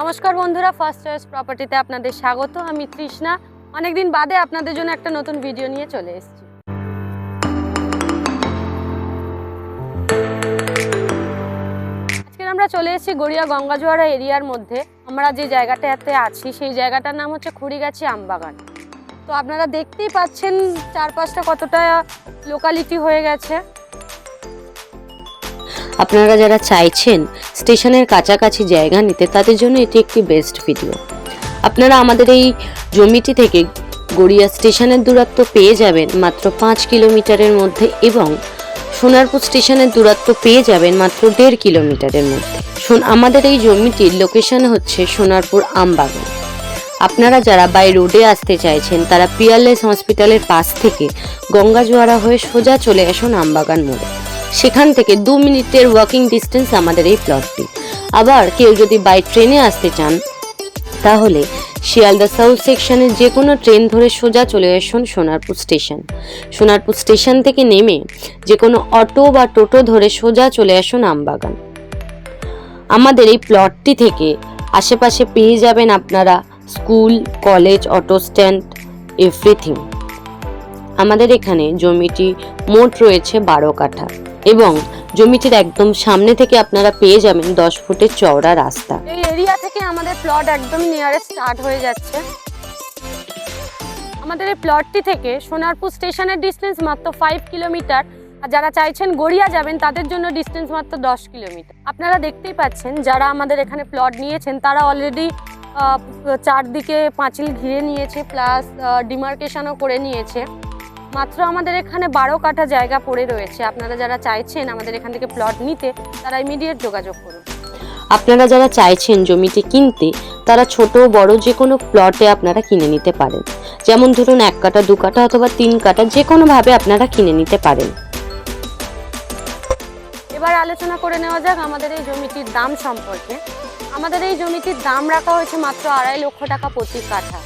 নমস্কার বন্ধুরা, first choice প্রপার্টিতে আপনাদের স্বাগত। আমি তৃষ্ণা। অনেকদিন বাদে আপনাদের জন্য একটা নতুন ভিডিও নিয়ে চলে এসেছি। আজকে আমরা চলে এসেছি গড়িয়া গঙ্গাজোয়ারা এরিয়ার মধ্যে। আমরা যে জায়গাটাতে আছি সেই জায়গাটার নাম হচ্ছে খুড়িগাছি আমবাগান। তো আপনারা দেখতেই পাচ্ছেন চারপাশটা কতটা লোকালিটি হয়ে গেছে। আপনারা যারা চাইছেন স্টেশনের কাছাকাছি জায়গা নিতে, তাদের জন্য এটি একটি বেস্ট ভিডিও। আপনারা আমাদের এই জমিটি থেকে গড়িয়া স্টেশনের দূরত্ব পেয়ে যাবেন মাত্র 5 কিলোমিটারের মধ্যে এবং সোনারপুর স্টেশনের দূরত্ব পেয়ে যাবেন মাত্র 1.5 কিলোমিটারের মধ্যে। আমাদের এই জমিটির লোকেশন হচ্ছে সোনারপুর আমবাগান। আপনারা যারা বাই রোডে আসতে চাইছেন তারা পিয়ারলেস হসপিটালের পাশ থেকে গঙ্গাজোয়ারা হয়ে সোজা চলে আসুন আমবাগান মোড়ে। সেখান থেকে 2 মিনিটের ওয়াকিং ডিস্টেন্স আমাদের এই প্লটটি। আবার কেউ যদি বাই ট্রেনে আসতে চান তাহলে শিয়ালদা সাউথ সেকশনের যে কোনো ট্রেন ধরে সোজা চলে আসুন সোনারপুর স্টেশন। সোনারপুর স্টেশন থেকে নেমে যে কোনো অটো বা টোটো ধরে সোজা চলে আসুন আমবাগান। আমাদের এই প্লটটি থেকে আশেপাশে পেয়ে যাবেন আপনারা school, college, auto stand, everything. আমাদের এখানে জমিটি মোট রয়েছে 12 কাঠা এবং জমিটির একদম সামনে থেকে আপনারা পেয়ে যাবেন 10 ফুটের চওড়া রাস্তা। এই এরিয়া থেকে আমাদের প্লট একদম নিয়ারেস্ট স্টার্ট হয়ে যাচ্ছে। আমাদের এই প্লটটি থেকে সোনারপুর স্টেশনের ডিস্টেন্স মাত্র 5 কিলোমিটার। আর যারা চাইছেন গড়িয়া যাবেন তাদের জন্য ডিস্টেন্স মাত্র 10 কিলোমিটার। আপনারা দেখতেই পাচ্ছেন যারা আমাদের এখানে প্লট নিয়েছেন তারা অলরেডি চারদিকে পাঁচিল ঘিরে নিয়েছে, প্লাস ডিমার্কেশনও করে নিয়েছে। মাত্র আমাদের এখানে 12 কাঠা জায়গা পড়ে রয়েছে। আপনারা যারা চাইছেন আমাদের এখান থেকে প্লট নিতে তারা ইমিডিয়েট যোগাযোগ করুন। আপনারা যারা চাইছেন জমিটি কিনতে তারা ছোট বড় যে কোনো প্লটে আপনারা কিনে নিতে পারেন। যেমন ধরুন 1 কাঠা, 2 কাঠা অথবা 3 কাঠা, যে কোনোভাবে আপনারা কিনে নিতে পারেন। এবার আলোচনা করে নেওয়া যাক আমাদের এই জমিটির দাম সম্পর্কে। আমাদের এই জমিটির দাম রাখা হয়েছে মাত্র 2.5 লক্ষ টাকা প্রতি কাঠা।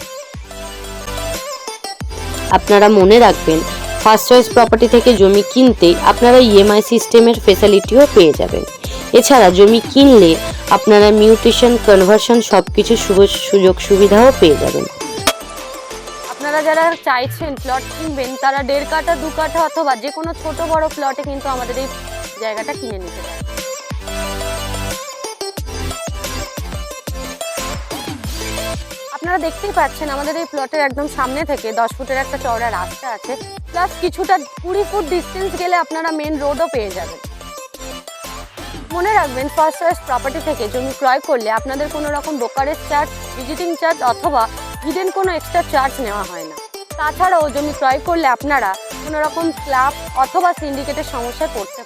আপনারা মনে রাখবেন ফার্স্ট চয়েস প্রপার্টি থেকে জমি কিনতেই আপনারা ইএমআই সিস্টেমের ফেসিলিটিও পেয়ে যাবেন। এছাড়া জমি কিনলে আপনারা মিউটেশন, কনভার্সন সবকিছু সুযোগ সুবিধাও পেয়ে যাবেন। আপনারা যারা চাইছেন প্লট কিনবেন তারা 1.5 কাঠা, 2 কাঠা অথবা যে কোনো ছোট বড় প্লটে কিন্তু আমাদের এই জায়গাটা কিনে নিতে পারেন। আপনারা দেখতেই পাচ্ছেন আমাদের এই প্লটের একদম সামনে থেকে 10 ফুটের একটা চওড়া রাস্তা আছে, প্লাস কিছুটা 20 ফুট ডিস্টেন্স গেলে আপনারা মেন রোডও পেয়ে যাবেন। মনে রাখবেন ফার্স্ট চয়েস প্রপার্টি থেকে জমি ক্রয় করলে আপনাদের কোনো রকম ব্রোকারেজ চার্জ, ভিজিটিং চার্জ অথবা হিডেন কোনো এক্সট্রা চার্জ নেওয়া হয় না। তাছাড়াও জমি ক্রয় করলে আপনারা কোনো রকম ক্লাব অথবা সিন্ডিকেটের সমস্যায় পড়তে